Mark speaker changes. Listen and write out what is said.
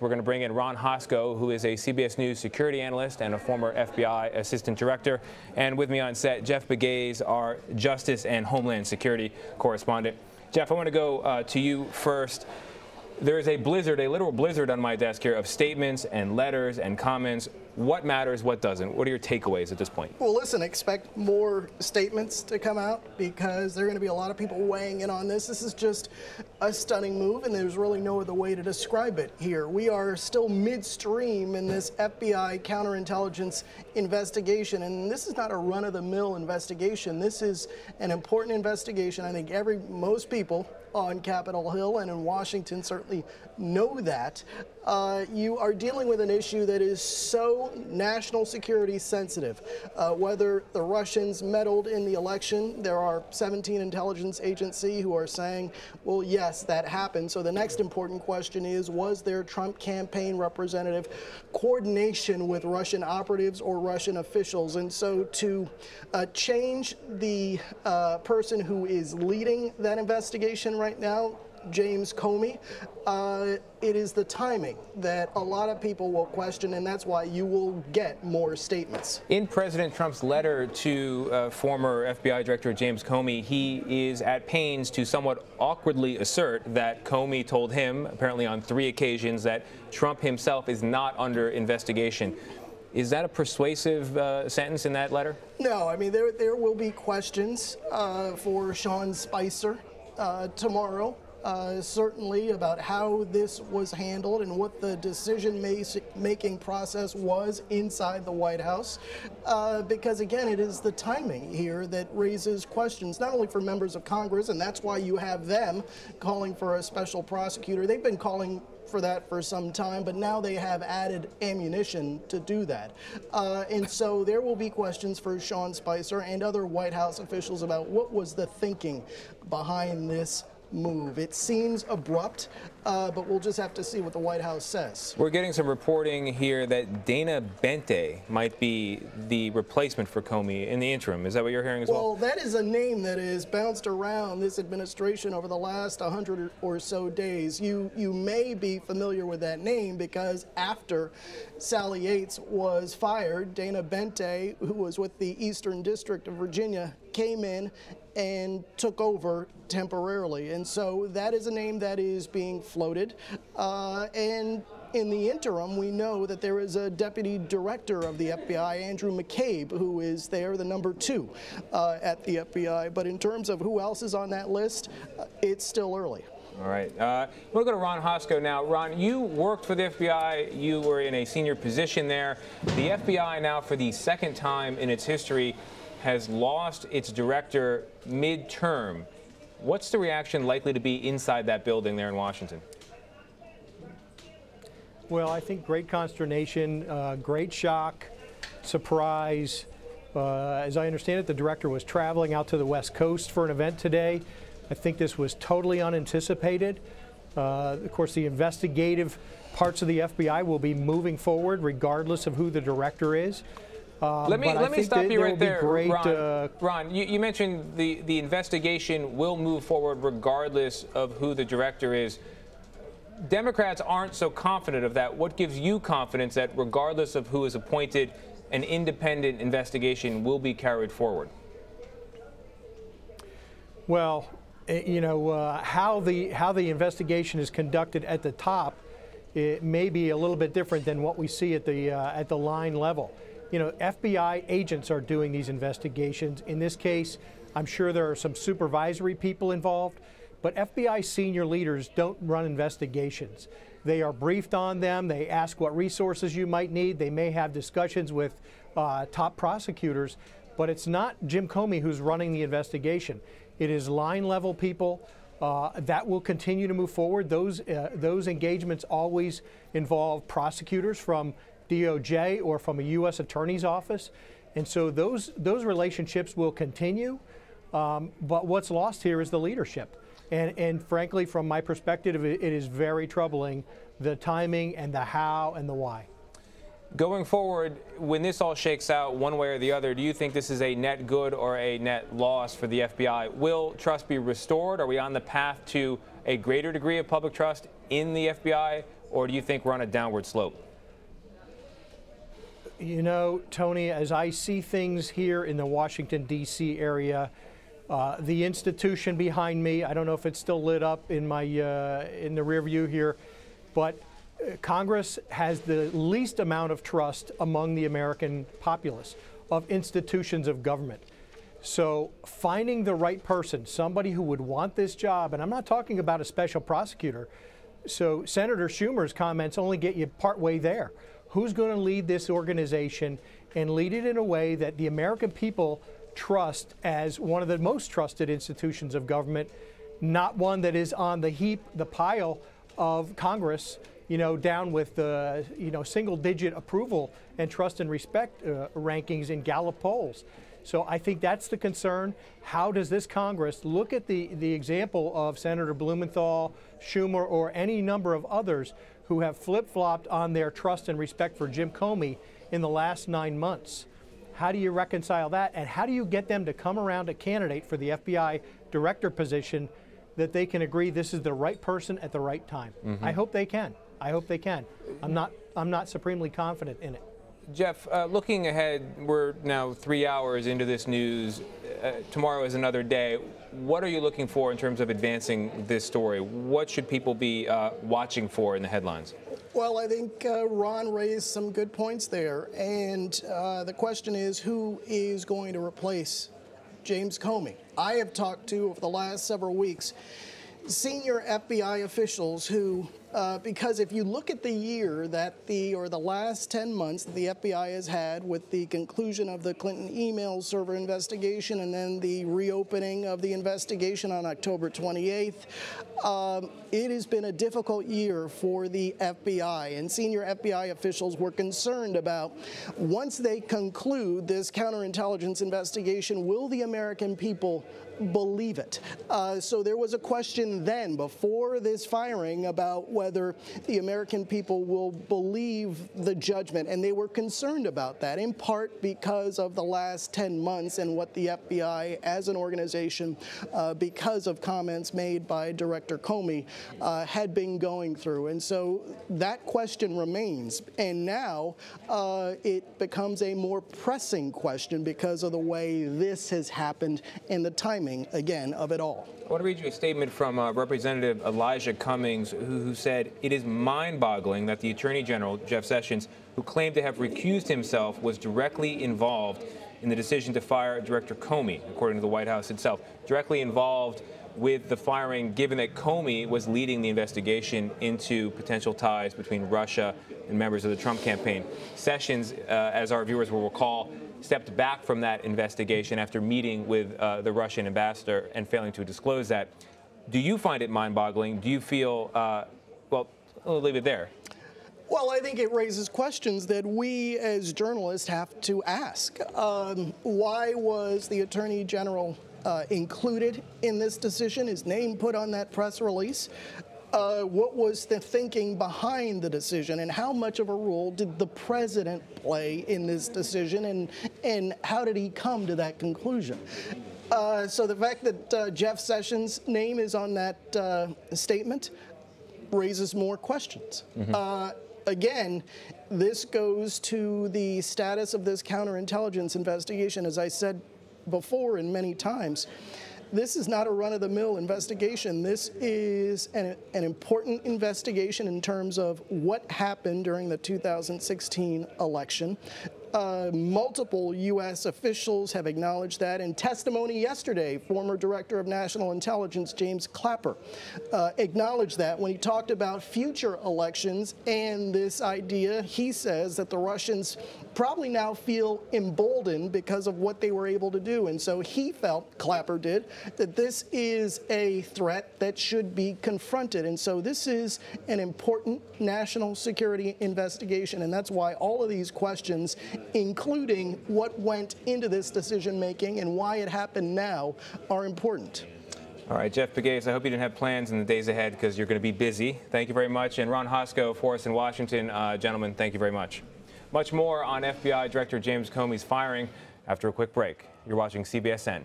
Speaker 1: We're going to bring in Ron Hosko, who is a CBS News security analyst and a former FBI assistant director. And with me on set, Jeff Pegues, our justice and homeland security correspondent. Jeff, I want to go to you first. There is a blizzard, a literal blizzard on my desk here of statements and letters and comments. What matters, what doesn't? What are your takeaways at this point?
Speaker 2: Well, listen, expect more statements to come out because there are going to be a lot of people weighing in on this. This is just a stunning move, and there's really no other way to describe it here. We are still midstream in this FBI counterintelligence investigation, and this is not a run-of-the-mill investigation. This is an important investigation. I think most people on Capitol Hill and in Washington certainly know that. You are dealing with an issue that is so national security sensitive. Whether the Russians meddled in the election, there are 17 intelligence agencies who are saying, well, yes, that happened. So the next important question is, was there Trump campaign representative coordination with Russian operatives or Russian officials? And so to change the person who is leading that investigation right now, James Comey, it is the timing that a lot of people will question, and that's why you will get more statements. In
Speaker 1: President Trump's letter to former FBI Director James Comey, he is at pains to somewhat awkwardly assert that Comey told him, apparently on 3 occasions, that Trump himself is not under investigation. Is that a persuasive sentence in that letter?
Speaker 2: No, I mean, there will be questions for Sean Spicer tomorrow. Certainly about how this was handled and what the decision-making process was inside the White House, because again, it is the timing here that raises questions, not only for members of Congress, and that's why you have them calling for a special prosecutor. They've been calling for that for some time, but now they have added ammunition to do that. And so there will be questions for Sean Spicer and other White House officials about what was the thinking behind this move. It seems abrupt, but we'll just have to see what the White House says.
Speaker 1: We're getting some reporting here that Dana Bente might be the replacement for Comey in the interim. Is that what you're hearing as well?
Speaker 2: Well, that is a name that has bounced around this administration over the last 100 or so days. You may be familiar with that name because after Sally Yates was fired, Dana Bente, who was with the Eastern District of Virginia, came in and took over temporarily. And so that is a name that is being floated. And in the interim, we know that there is a deputy director of the FBI, Andrew McCabe, who is there, the #2 at the FBI. But in terms of who else is on that list, it's still early.
Speaker 1: All right. We'll go to Ron Hosko now. Ron, you worked for the FBI. You were in a senior position there. The FBI now, for the second time in its history, has lost its director midterm. What's the reaction likely to be inside that building there in Washington?
Speaker 3: Well, I think great consternation, great shock, surprise. As I understand it, the director was traveling out to the West Coast for an event today. I think this was totally unanticipated. Of course, the investigative parts of the FBI will be moving forward regardless of who the director is.
Speaker 1: Let me stop you right there, Ron. You mentioned the investigation will move forward regardless of who the director is. Democrats aren't so confident of that. What gives you confidence that regardless of who is appointed, an independent investigation will be carried forward?
Speaker 3: Well, you know, how the investigation is conducted at the top, it may be a little bit different than what we see at the line level. You know, FBI agents are doing these investigations. In this case, I'm sure there are some supervisory people involved, but FBI senior leaders don't run investigations. They are briefed on them. They ask what resources you might need. They may have discussions with top prosecutors, but it's not Jim Comey who's running the investigation. It is line level people. That will continue to move forward. Those engagements always involve prosecutors from DOJ or from a U.S. Attorney's Office. And so those relationships will continue. But what's lost here is the leadership. And frankly, from my perspective, it is very troubling, the timing and the how and the why.
Speaker 1: Going forward, when this all shakes out one way or the other, do you think this is a net good or a net loss for the FBI? Will trust be restored? Are we on the path to a greater degree of public trust in the FBI? or do you think we're on a downward slope?
Speaker 3: You know, Tony, as I see things here in the Washington, D.C. area, the institution behind me, I don't know if it's still lit up in my in the rear view here, but Congress has the least amount of trust among the American populace of institutions of government. So finding the right person, somebody who would want this job, and I'm not talking about a special prosecutor. So Senator Schumer's comments only get you partway there. Who's going to lead this organization and lead it in a way that the American people trust as one of the most trusted institutions of government, not one that is on the heap, the pile of Congress, you know, down with the, you know, single-digit approval and trust and respect rankings in Gallup polls. So I think that's the concern. How does this Congress look at the example of Senator Blumenthal, Schumer, or any number of others who have flip-flopped on their trust and respect for Jim Comey in the last 9 months? How do you reconcile that? And how do you get them to come around a candidate for the FBI director position that they can agree this is the right person at the right time? I hope they can. I hope they can. I'm not supremely confident in it.
Speaker 1: Jeff, looking ahead, we're now 3 hours into this news. Tomorrow is another day. What are you looking for in terms of advancing this story? What should people be watching for in the headlines?
Speaker 2: Well, I think Ron raised some good points there. And the question is, who is going to replace James Comey? I have talked to, over the last several weeks, senior FBI officials who, because if you look at the year that the last 10 months that the FBI has had with the conclusion of the Clinton email server investigation and then the reopening of the investigation on October 28th, it has been a difficult year for the FBI, and senior FBI officials were concerned about, once they conclude this counterintelligence investigation, will the American people believe it? So there was a question then, before this firing, about whether the American people will believe the judgment, and they were concerned about that, in part because of the last 10 months and what the FBI as an organization, because of comments made by Director Comey, had been going through. And so that question remains, and now it becomes a more pressing question because of the way this has happened and the timing, again, of it all.
Speaker 1: I want to read you a statement from Representative Elijah Cummings, who said, "It is mind-boggling that the Attorney General, Jeff Sessions, who claimed to have recused himself, was directly involved in the decision to fire Director Comey," according to the White House itself. Directly involved with the firing, given that Comey was leading the investigation into potential ties between Russia and members of the Trump campaign. Sessions, as our viewers will recall, stepped back from that investigation after meeting with the Russian ambassador and failing to disclose that. Do you find it mind-boggling? Do you feel, well, I'll leave it there.
Speaker 2: Well, I think it raises questions that we as journalists have to ask. Why was the Attorney General included in this decision? His name put on that press release? What was the thinking behind the decision, and how much of a role did the president play in this decision, and how did he come to that conclusion? So the fact that Jeff Sessions' name is on that statement raises more questions. Again, this goes to the status of this counterintelligence investigation. As I said before and many times, this is not a run-of-the-mill investigation. This is an important investigation in terms of what happened during the 2016 election. Multiple U.S. officials have acknowledged that. In testimony yesterday, former Director of National Intelligence James Clapper acknowledged that when he talked about future elections and this idea, he says that the Russians probably now feel emboldened because of what they were able to do. And so he felt, Clapper did, that this is a threat that should be confronted. And so this is an important national security investigation. And that's why all of these questions, including what went into this decision making and why it happened now, are important.
Speaker 1: All right, Jeff Pegues, I hope you didn't have plans in the days ahead because you're going to be busy. Thank you very much. And Ron Hosko for us in Washington. Gentlemen, thank you very much. Much more on FBI Director James Comey's firing after a quick break. You're watching CBSN.